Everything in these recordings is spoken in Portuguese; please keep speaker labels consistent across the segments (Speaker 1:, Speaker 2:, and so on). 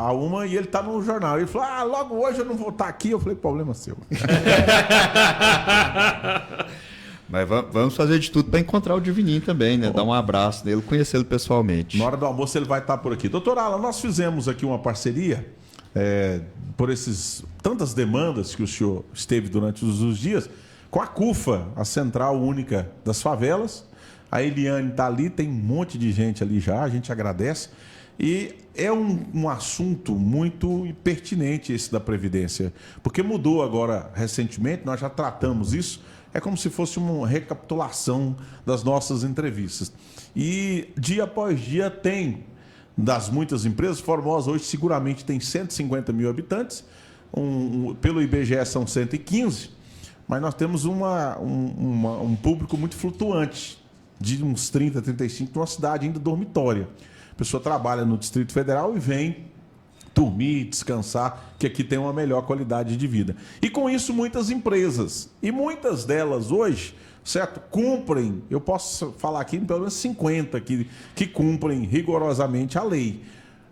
Speaker 1: falar uma e ele tá no jornal. Ele falou, logo hoje eu não vou estar aqui. Eu falei, problema seu.
Speaker 2: Mas vamos fazer de tudo para encontrar o Divininho também, né? Dar um abraço nele, conhecê-lo pessoalmente.
Speaker 1: Na hora do almoço ele vai estar por aqui. Doutor Alan, nós fizemos aqui uma parceria por tantas demandas que o senhor esteve durante os dias com a CUFA, a Central Única das Favelas. A Eliane está ali, tem um monte de gente ali já, a gente agradece. E é um assunto muito pertinente esse da Previdência, porque mudou agora recentemente, nós já tratamos isso. É como se fosse uma recapitulação das nossas entrevistas. E dia após dia tem, das muitas empresas, Formosa hoje seguramente tem 150 mil habitantes, pelo IBGE são 115, mas nós temos um público muito flutuante, de uns 30, 35, de uma cidade ainda dormitória. A pessoa trabalha no Distrito Federal e vem dormir, descansar, que aqui tem uma melhor qualidade de vida. E com isso muitas empresas, e muitas delas hoje, certo, cumprem, eu posso falar aqui pelo menos 50 que cumprem rigorosamente a lei.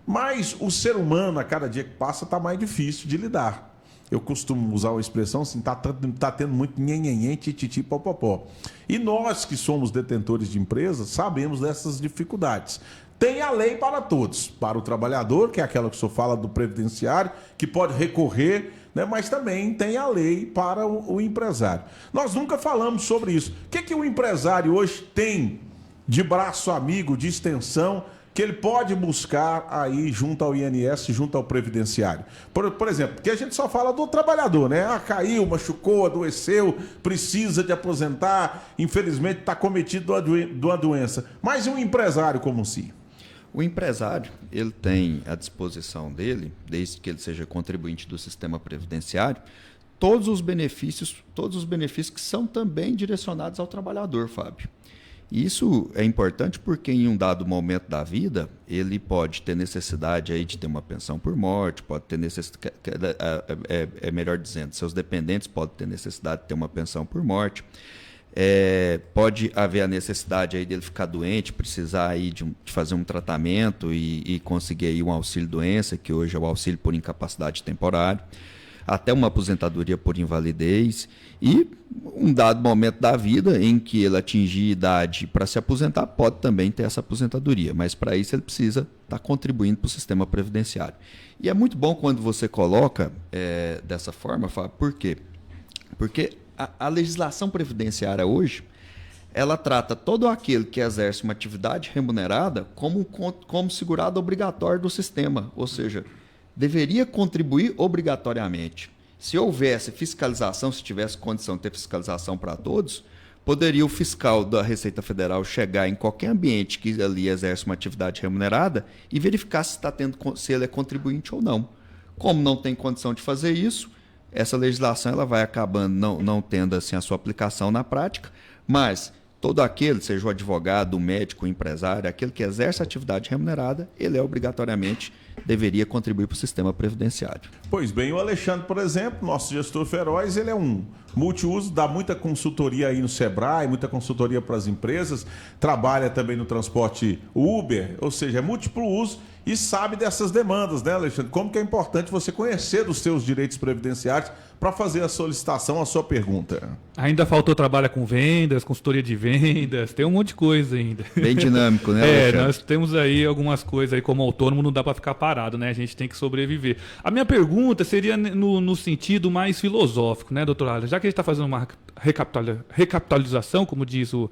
Speaker 1: Mas o ser humano, a cada dia que passa, está mais difícil de lidar. Eu costumo usar uma expressão assim, tá tendo muito nhenhenhen, tititi, popopó. E nós que somos detentores de empresas, sabemos dessas dificuldades. Tem a lei para todos, para o trabalhador, que é aquela que o senhor fala do previdenciário, que pode recorrer, né? Mas também tem a lei para o empresário. Nós nunca falamos sobre isso. O que o empresário hoje tem de braço amigo, de extensão, que ele pode buscar aí junto ao INSS, junto ao previdenciário? Por exemplo, porque a gente só fala do trabalhador, né? Caiu, machucou, adoeceu, precisa de aposentar, infelizmente está cometido de uma doença. Mas e um empresário como si?
Speaker 2: O empresário, ele tem à disposição dele, desde que ele seja contribuinte do sistema previdenciário, todos os benefícios que são também direcionados ao trabalhador, Fábio. Isso é importante porque em um dado momento da vida, ele pode ter necessidade aí de ter uma pensão por morte, pode ter necessidade, melhor dizendo, seus dependentes podem ter necessidade de ter uma pensão por morte. Pode haver a necessidade aí dele ficar doente, precisar aí de fazer um tratamento e conseguir aí um auxílio-doença, que hoje é o auxílio por incapacidade temporária, até uma aposentadoria por invalidez, e um dado momento da vida em que ele atingir idade para se aposentar, pode também ter essa aposentadoria, mas para isso ele precisa estar contribuindo para o sistema previdenciário. E é muito bom quando você coloca dessa forma, Fábio, por quê? Porque a legislação previdenciária hoje, ela trata todo aquele que exerce uma atividade remunerada como segurado obrigatório do sistema, ou seja, deveria contribuir obrigatoriamente. Se houvesse fiscalização, se tivesse condição de ter fiscalização para todos, poderia o fiscal da Receita Federal chegar em qualquer ambiente que ali exerce uma atividade remunerada e verificar se ele é contribuinte ou não. Como não tem condição de fazer isso, essa legislação ela vai acabando não tendo assim, a sua aplicação na prática, mas todo aquele, seja o advogado, o médico, o empresário, aquele que exerce atividade remunerada, ele obrigatoriamente deveria contribuir para o sistema previdenciário.
Speaker 1: Pois bem, o Alexandre, por exemplo, nosso gestor feroz, ele é um multiuso, dá muita consultoria aí no Sebrae, muita consultoria para as empresas, trabalha também no transporte Uber, ou seja, é múltiplo uso e sabe dessas demandas, né, Alexandre? Como que é importante você conhecer dos seus direitos previdenciários para fazer a solicitação, a sua pergunta.
Speaker 3: Ainda faltou trabalho com vendas, consultoria de vendas, tem um monte de coisa ainda.
Speaker 2: Bem dinâmico, né, Alexandre?
Speaker 3: Nós temos aí algumas coisas aí, como autônomo não dá para ficar parado, né? A gente tem que sobreviver. A minha pergunta seria no sentido mais filosófico, né, doutor Alan? Já que a gente está fazendo uma recapitalização, como diz o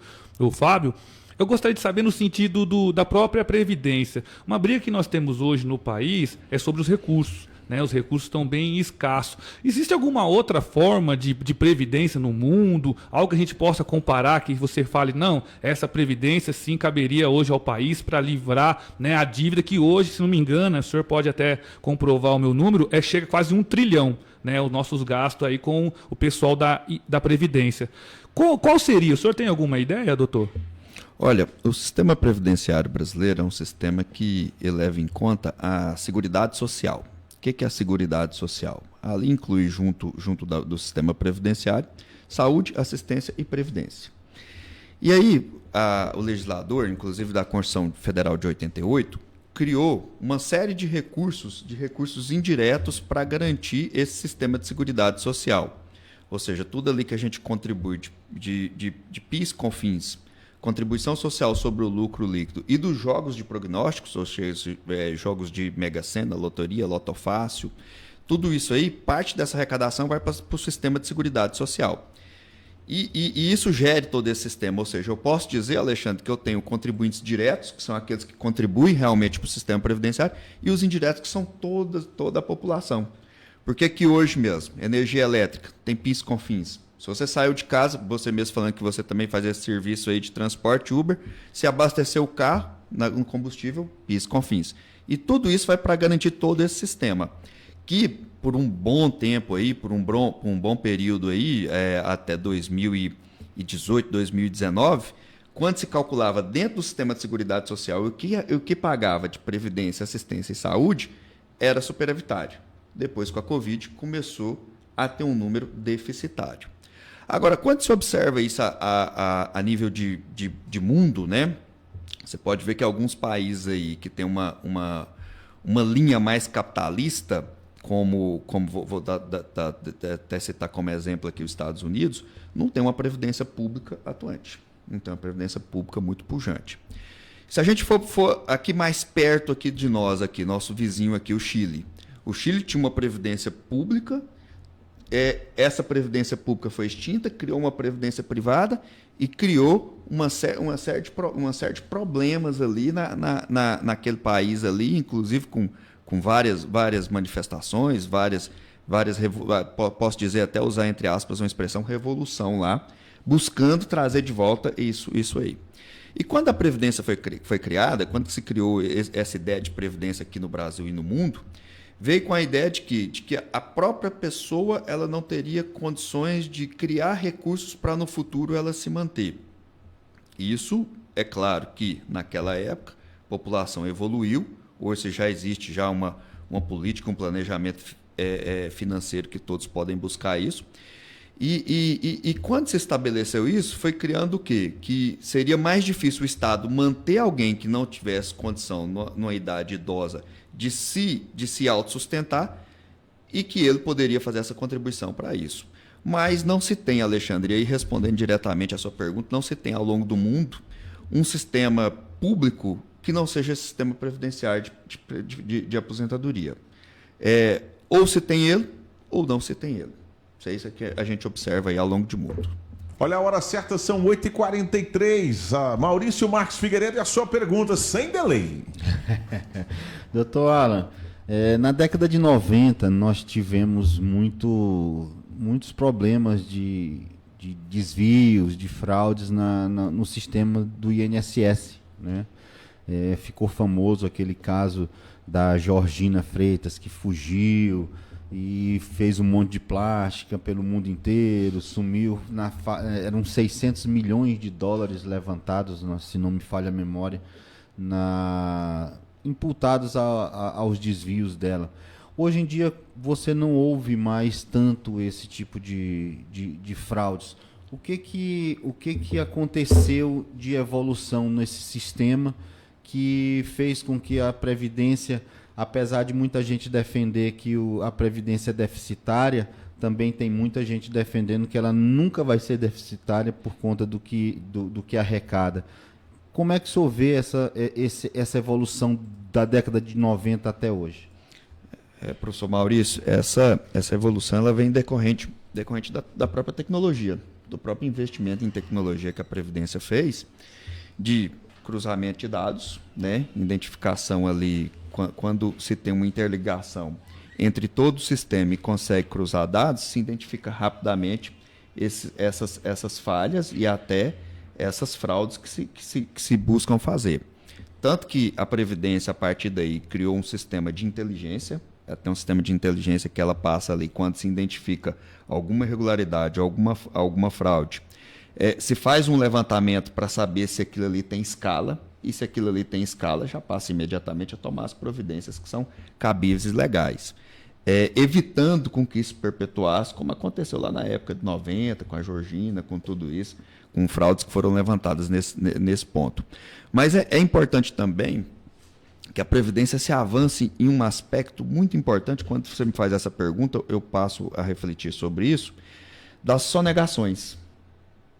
Speaker 3: Fábio, eu gostaria de saber no sentido da própria Previdência. Uma briga que nós temos hoje no país é sobre os recursos. Né, os recursos estão bem escassos. Existe alguma outra forma de previdência no mundo? Algo que a gente possa comparar, que você fale, não, essa previdência sim caberia hoje ao país para livrar, né, a dívida que hoje, se não me engano, o senhor pode até comprovar o meu número, chega a quase 1 trilhão, né, os nossos gastos aí com o pessoal da Previdência. Qual seria? O senhor tem alguma ideia, doutor?
Speaker 2: Olha, o sistema previdenciário brasileiro é um sistema que leva em conta a Seguridade Social. O que é a Seguridade Social? Ali inclui, junto do sistema previdenciário, saúde, assistência e previdência. E aí, o legislador, inclusive da Constituição Federal de 88, criou uma série de recursos indiretos para garantir esse sistema de seguridade social. Ou seja, tudo ali que a gente contribui de PIS, COFINS, contribuição social sobre o lucro líquido e dos jogos de prognósticos, ou seja, jogos de Mega Sena, loteria, Loto Fácil, tudo isso aí, parte dessa arrecadação vai para o sistema de seguridade social. E isso gere todo esse sistema. Ou seja, eu posso dizer, Alexandre, que eu tenho contribuintes diretos, que são aqueles que contribuem realmente para o sistema previdenciário, e os indiretos, que são toda a população. Porque que hoje mesmo, energia elétrica, tem PIS, COFINS. Se você saiu de casa, você mesmo falando que você também faz esse serviço aí de transporte Uber, se abasteceu o carro no combustível, PIS, COFINS. E tudo isso vai para garantir todo esse sistema. Que por um bom tempo aí, por um bom período aí, até 2018, 2019, quando se calculava dentro do sistema de seguridade social o que pagava de previdência, assistência e saúde, era superavitário. Depois, com a Covid, começou a ter um número deficitário. Agora, quando se observa isso a nível de mundo, né, você pode ver que alguns países aí que têm uma linha mais capitalista, como vou até citar como exemplo aqui os Estados Unidos, não tem uma previdência pública atuante. Não tem uma previdência pública muito pujante. Se a gente for aqui mais perto aqui de nós, aqui, nosso vizinho aqui, o Chile. O Chile tinha uma previdência pública, essa previdência pública foi extinta, criou uma previdência privada e criou uma série de problemas ali naquele país ali, inclusive com várias manifestações, posso dizer, até usar entre aspas uma expressão, revolução lá, buscando trazer de volta isso aí. E quando a Previdência foi criada, quando se criou essa ideia de Previdência aqui no Brasil e no mundo, veio com a ideia de que a própria pessoa ela não teria condições de criar recursos para no futuro ela se manter. Isso, é claro que naquela época a população evoluiu, hoje já existe já uma política, um planejamento financeiro que todos podem buscar isso. E quando se estabeleceu isso, foi criando o quê? Que seria mais difícil o Estado manter alguém que não tivesse condição, numa idade idosa, de se autossustentar, e que ele poderia fazer essa contribuição para isso. Mas não se tem, Alexandre, e aí respondendo diretamente à sua pergunta, não se tem ao longo do mundo um sistema público que não seja esse sistema previdenciário de aposentadoria. Ou se tem ele, ou não se tem ele. Isso é que a gente observa aí ao longo do mundo.
Speaker 1: Olha, a hora certa são 8h43. Maurício Marques Figueiredo e a sua pergunta, sem delay.
Speaker 4: Doutor Alan, na década de 90 nós tivemos muitos problemas de desvios, de fraudes no sistema do INSS, né? Ficou famoso aquele caso da Georgina Freitas, que fugiu e fez um monte de plástica pelo mundo inteiro, sumiu, eram 600 milhões de dólares levantados, se não me falha a memória, imputados aos desvios dela. Hoje em dia você não ouve mais tanto esse tipo de fraudes. O que aconteceu de evolução nesse sistema que fez com que a Previdência, apesar de muita gente defender que a Previdência é deficitária, também tem muita gente defendendo que ela nunca vai ser deficitária por conta do que arrecada. Como é que o senhor vê essa evolução da década de 90 até hoje?
Speaker 2: Professor Maurício, essa evolução ela vem decorrente da própria tecnologia, do próprio investimento em tecnologia que a Previdência fez, de cruzamento de dados, né? Identificação ali, quando se tem uma interligação entre todo o sistema e consegue cruzar dados, se identifica rapidamente essas falhas e até essas fraudes que se buscam fazer. Tanto que a Previdência, a partir daí, criou um sistema de inteligência, tem um sistema de inteligência que ela passa ali quando se identifica alguma irregularidade, alguma fraude. Se faz um levantamento para saber se aquilo ali tem escala, e se aquilo ali tem escala, já passa imediatamente a tomar as providências que são cabíveis e legais. Evitando com que isso perpetuasse, como aconteceu lá na época de 90, com a Georgina, com tudo isso, com fraudes que foram levantadas nesse ponto. Mas é importante também que a Previdência se avance em um aspecto muito importante. Quando você me faz essa pergunta, eu passo a refletir sobre isso, das sonegações,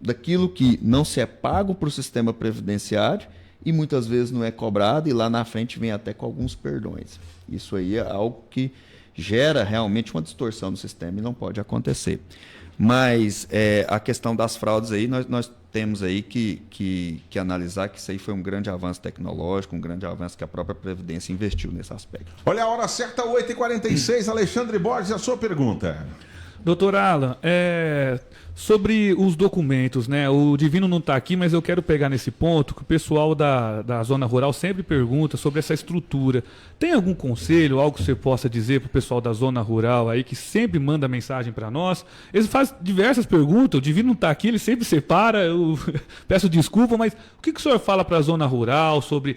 Speaker 2: daquilo que não se é pago para o sistema previdenciário e muitas vezes não é cobrado e lá na frente vem até com alguns perdões. Isso aí é algo que gera realmente uma distorção no sistema e não pode acontecer. Mas a questão das fraudes aí, nós temos aí que analisar que isso aí foi um grande avanço tecnológico, um grande avanço que a própria Previdência investiu nesse aspecto.
Speaker 1: Olha a hora certa, 8h46, Alexandre Borges, a sua pergunta.
Speaker 3: Doutor Alan, sobre os documentos, né? O Divino não está aqui, mas eu quero pegar nesse ponto que o pessoal da zona rural sempre pergunta sobre essa estrutura. Tem algum conselho, algo que você possa dizer para o pessoal da zona rural aí que sempre manda mensagem para nós? Eles fazem diversas perguntas, o Divino não está aqui, ele sempre separa, eu peço desculpa, mas o que o senhor fala para a zona rural sobre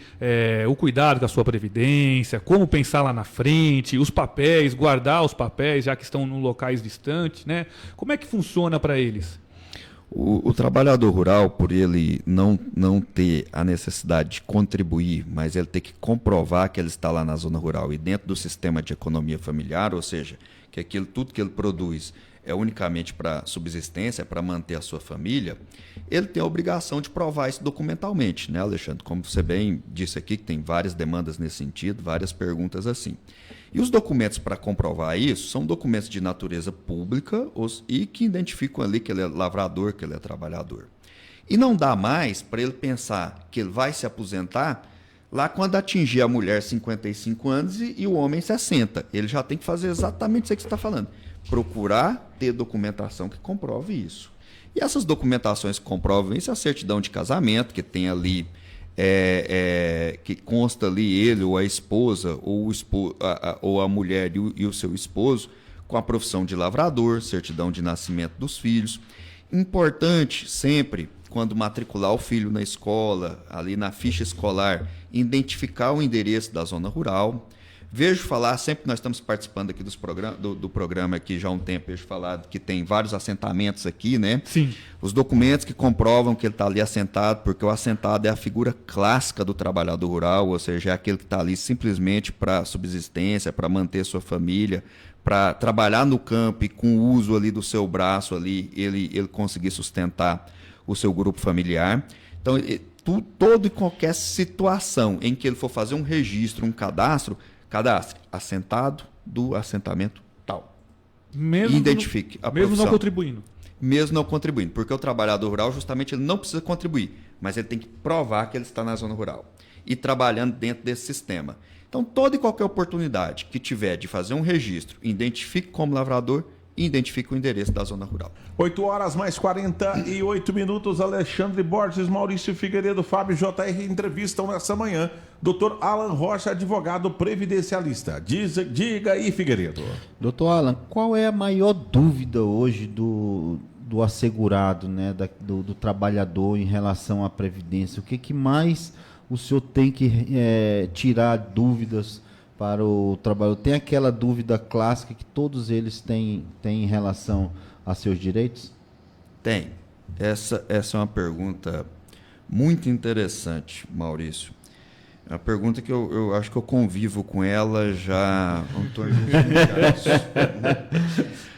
Speaker 3: o cuidado com a sua previdência, como pensar lá na frente, os papéis, guardar os papéis já que estão em locais distantes, né? Como é que funciona para eles?
Speaker 2: O trabalhador rural, por ele não ter a necessidade de contribuir, mas ele ter que comprovar que ele está lá na zona rural e dentro do sistema de economia familiar, ou seja, que tudo que ele produz é unicamente para subsistência, para manter a sua família, ele tem a obrigação de provar isso documentalmente, né, Alexandre? Como você bem disse aqui, que tem várias demandas nesse sentido, várias perguntas assim. E os documentos para comprovar isso são documentos de natureza pública e que identificam ali que ele é lavrador, que ele é trabalhador. E não dá mais para ele pensar que ele vai se aposentar lá quando atingir a mulher 55 anos e o homem 60. Ele já tem que fazer exatamente isso que você está falando. Procurar ter documentação que comprove isso. E essas documentações que comprovam isso, a certidão de casamento, que tem ali, que consta ali ele ou a esposa, ou a mulher e o seu esposo, com a profissão de lavrador, certidão de nascimento dos filhos. Importante sempre, quando matricular o filho na escola, ali na ficha escolar, identificar o endereço da zona rural. Vejo falar, sempre que nós estamos participando aqui do programa aqui já há um tempo, vejo falar que tem vários assentamentos aqui, né?
Speaker 3: Sim.
Speaker 2: Os documentos que comprovam que ele está ali assentado, porque o assentado é a figura clássica do trabalhador rural, ou seja, é aquele que está ali simplesmente para subsistência, para manter sua família, para trabalhar no campo e com o uso ali do seu braço ali, ele conseguir sustentar o seu grupo familiar. Então, toda e qualquer situação em que ele for fazer um registro, um cadastre assentado do assentamento tal. Identifique a profissão.
Speaker 3: Mesmo não contribuindo.
Speaker 2: Mesmo não contribuindo, porque o trabalhador rural justamente ele não precisa contribuir, mas ele tem que provar que ele está na zona rural e trabalhando dentro desse sistema. Então, toda e qualquer oportunidade que tiver de fazer um registro, identifique como lavrador e identifique o endereço da zona rural.
Speaker 1: 8h48, Alexandre Borges, Maurício Figueiredo, Fábio JR entrevistam nessa manhã Dr. Alan Rocha, advogado previdencialista. Diga aí, Figueiredo.
Speaker 4: Doutor Alan, qual é a maior dúvida hoje do assegurado, né, do trabalhador em relação à previdência? O que mais o senhor tem que tirar dúvidas para o trabalhador? Tem aquela dúvida clássica que todos eles têm em relação a seus direitos? Tem.
Speaker 2: Essa é uma pergunta muito interessante, Maurício. É uma pergunta que eu acho que eu convivo com ela já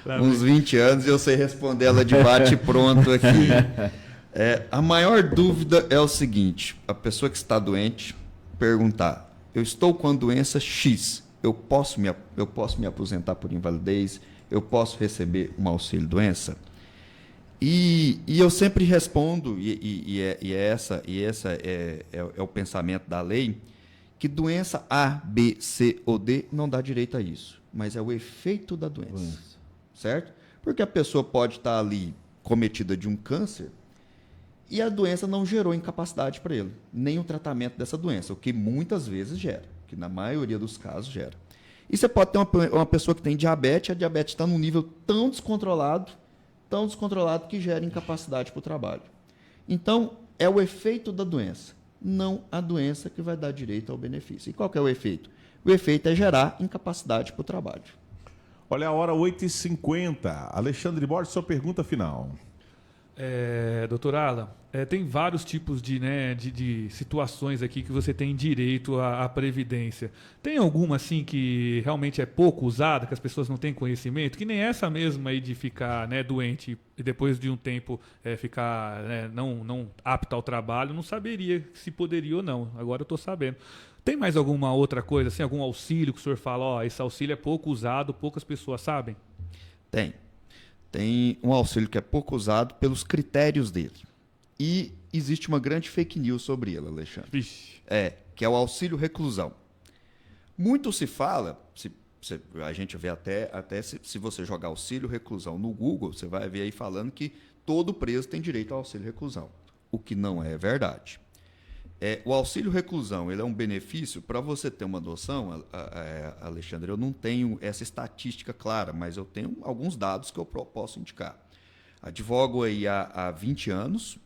Speaker 2: há uns 20 anos e eu sei responder ela de bate-pronto aqui. A maior dúvida é o seguinte: a pessoa que está doente perguntar: eu estou com a doença X, eu posso me aposentar por invalidez, eu posso receber um auxílio-doença? E eu sempre respondo, esse é o pensamento da lei, que doença A, B, C ou D não dá direito a isso, mas é o efeito da doença, certo? Porque a pessoa pode estar ali cometida de um câncer e a doença não gerou incapacidade para ele, nem o tratamento dessa doença, o que muitas vezes gera, que na maioria dos casos gera. E você pode ter uma pessoa que tem diabetes, a diabetes está num nível tão descontrolado que gera incapacidade para o trabalho. Então, é o efeito da doença, não a doença que vai dar direito ao benefício. E qual que é o efeito? O efeito é gerar incapacidade para o trabalho.
Speaker 1: Olha a hora, 8h50. Alexandre Borges, sua pergunta final.
Speaker 3: Doutor Alan, tem vários tipos de situações aqui que você tem direito à previdência. Tem alguma assim que realmente é pouco usada, que as pessoas não têm conhecimento? Que nem essa mesma aí de ficar doente e depois de um tempo ficar não apto ao trabalho, não saberia se poderia ou não. Agora eu estou sabendo. Tem mais alguma outra coisa, assim, algum auxílio que o senhor fala, esse auxílio é pouco usado, poucas pessoas sabem?
Speaker 2: Tem um auxílio que é pouco usado pelos critérios dele. E existe uma grande fake news sobre ele, Alexandre.
Speaker 3: Vixe.
Speaker 2: Que é o auxílio reclusão. Muito se fala, a gente vê até se você jogar auxílio reclusão no Google, você vai ver aí falando que todo preso tem direito ao auxílio reclusão, o que não é verdade. O auxílio reclusão, ele é um benefício, para você ter uma noção, Alexandre, eu não tenho essa estatística clara, mas eu tenho alguns dados que eu posso indicar. Advogo aí há 20 anos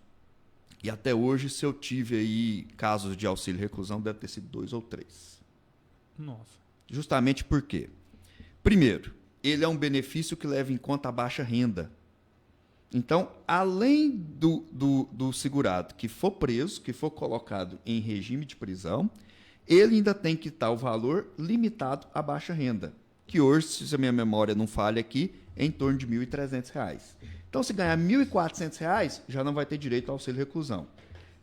Speaker 2: e até hoje, se eu tive aí casos de auxílio reclusão, deve ter sido 2 ou 3.
Speaker 3: Nossa.
Speaker 2: Justamente por quê? Primeiro, ele é um benefício que leva em conta a baixa renda. Então, além do segurado que for preso, que for colocado em regime de prisão, ele ainda tem que estar o valor limitado à baixa renda, que hoje, se a minha memória não falha aqui, é em torno de R$ 1.300. Então, se ganhar R$ 1.400, já não vai ter direito ao auxílio reclusão.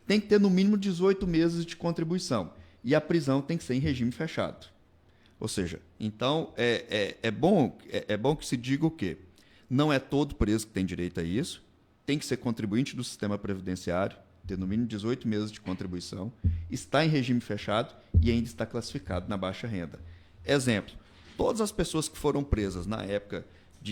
Speaker 2: Tem que ter no mínimo 18 meses de contribuição. E a prisão tem que ser em regime fechado. Ou seja, então, é bom que se diga o quê? Não é todo preso que tem direito a isso. Tem que ser contribuinte do sistema previdenciário, ter no mínimo 18 meses de contribuição, está em regime fechado e ainda está classificado na baixa renda. Exemplo, todas as pessoas que foram presas na época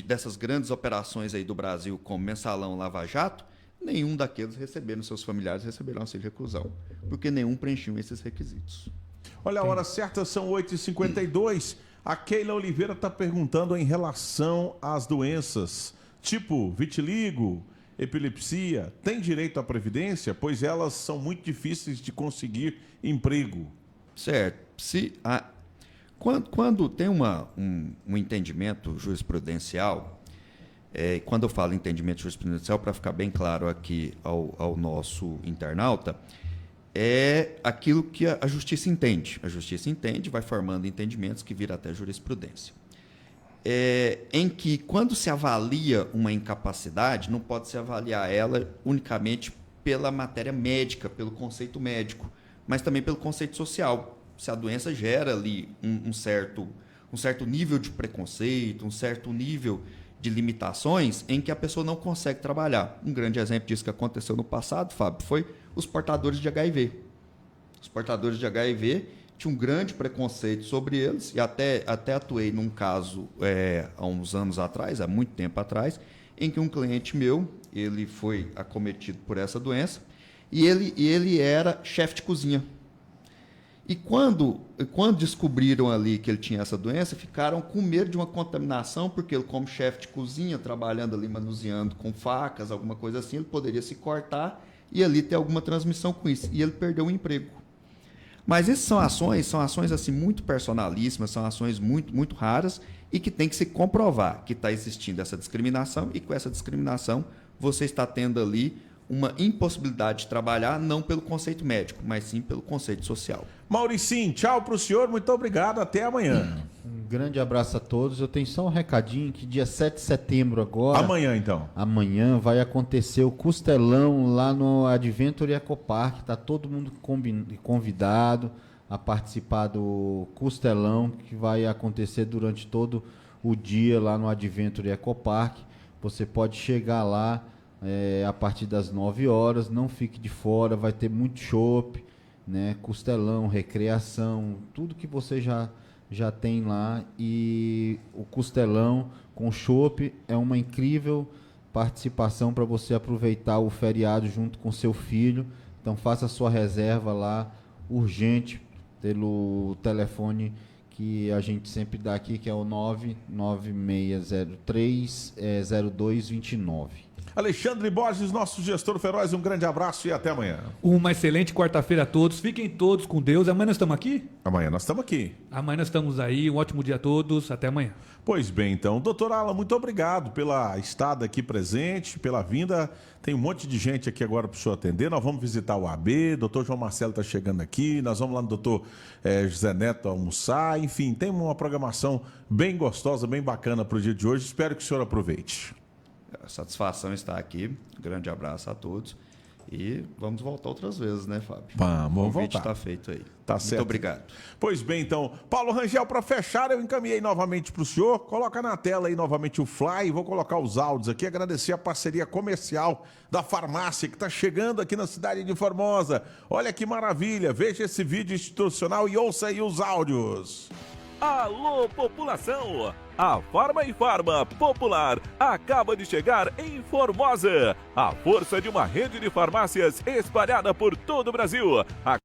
Speaker 2: dessas grandes operações aí do Brasil, como Mensalão, Lava Jato, nenhum daqueles seus familiares receberam auxílio reclusão, porque nenhum preenchiam esses requisitos.
Speaker 1: Olha, a hora certa são 8h52. A Keila Oliveira está perguntando em relação às doenças, tipo vitiligo, epilepsia, tem direito à previdência? Pois elas são muito difíceis de conseguir emprego.
Speaker 2: Certo. Quando tem um entendimento jurisprudencial, quando eu falo entendimento jurisprudencial, para ficar bem claro aqui ao nosso internauta, é aquilo que a justiça entende. A justiça entende, vai formando entendimentos que viram até jurisprudência. Em que, quando se avalia uma incapacidade, não pode se avaliar ela unicamente pela matéria médica, pelo conceito médico, mas também pelo conceito social. Se a doença gera ali um certo nível de preconceito, um certo nível de limitações em que a pessoa não consegue trabalhar. Um grande exemplo disso que aconteceu no passado, Fábio, foi os portadores de HIV. Os portadores de HIV tinham um grande preconceito sobre eles, e até atuei num caso há uns anos atrás, há muito tempo atrás, em que um cliente meu, ele foi acometido por essa doença, e ele era chefe de cozinha. E quando descobriram ali que ele tinha essa doença, ficaram com medo de uma contaminação, porque ele, como chefe de cozinha, trabalhando ali, manuseando com facas, alguma coisa assim, ele poderia se cortar e ali ter alguma transmissão com isso. E ele perdeu o emprego. Mas essas são ações assim, muito personalíssimas, são ações muito, muito raras e que tem que se comprovar que está existindo essa discriminação, e com essa discriminação você está tendo ali uma impossibilidade de trabalhar, não pelo conceito médico, mas sim pelo conceito social.
Speaker 1: Mauricinho, tchau para o senhor, muito obrigado, até amanhã.
Speaker 4: Um grande abraço a todos. Eu tenho só um recadinho que dia 7 de setembro agora...
Speaker 1: Amanhã, então.
Speaker 4: Amanhã vai acontecer o Costelão lá no Adventure Ecopark. Está todo mundo convidado a participar do Costelão, que vai acontecer durante todo o dia lá no Adventure Ecopark. Você pode chegar lá a partir das 9 horas, não fique de fora, vai ter muito chopp, né? Costelão, recreação, tudo que você já tem lá. E o Costelão com chopp é uma incrível participação para você aproveitar o feriado junto com seu filho. Então faça a sua reserva lá, urgente, pelo telefone que a gente sempre dá aqui, que é o 99603 0229.
Speaker 1: Alexandre Borges, nosso gestor feroz, um grande abraço e até amanhã.
Speaker 3: Uma excelente quarta-feira a todos. Fiquem todos com Deus. Amanhã nós estamos aqui?
Speaker 1: Amanhã nós estamos aqui.
Speaker 3: Amanhã nós estamos aí. Um ótimo dia a todos. Até amanhã.
Speaker 1: Pois bem, então, doutor Alan, muito obrigado pela estada aqui presente, pela vinda. Tem um monte de gente aqui agora para o senhor atender. Nós vamos visitar o AB, doutor João Marcelo está chegando aqui, nós vamos lá no doutor José Neto almoçar. Enfim, tem uma programação bem gostosa, bem bacana para o dia de hoje. Espero que o senhor aproveite.
Speaker 2: A satisfação está aqui. Grande abraço a todos. E vamos voltar outras vezes, né, Fábio?
Speaker 1: Vamos
Speaker 2: o convite
Speaker 1: voltar.
Speaker 2: está feito aí.
Speaker 1: Tá
Speaker 2: Muito
Speaker 1: certo.
Speaker 2: obrigado.
Speaker 1: Pois bem, então, Paulo Rangel, para fechar, eu encaminhei novamente para o senhor. Coloca na tela aí novamente o Fly, vou colocar os áudios aqui, agradecer a parceria comercial da farmácia que está chegando aqui na cidade de Formosa. Olha que maravilha, veja esse vídeo institucional e ouça aí os áudios.
Speaker 5: Alô, população! A Farma e Farma Popular acaba de chegar em Formosa. A força de uma rede de farmácias espalhada por todo o Brasil.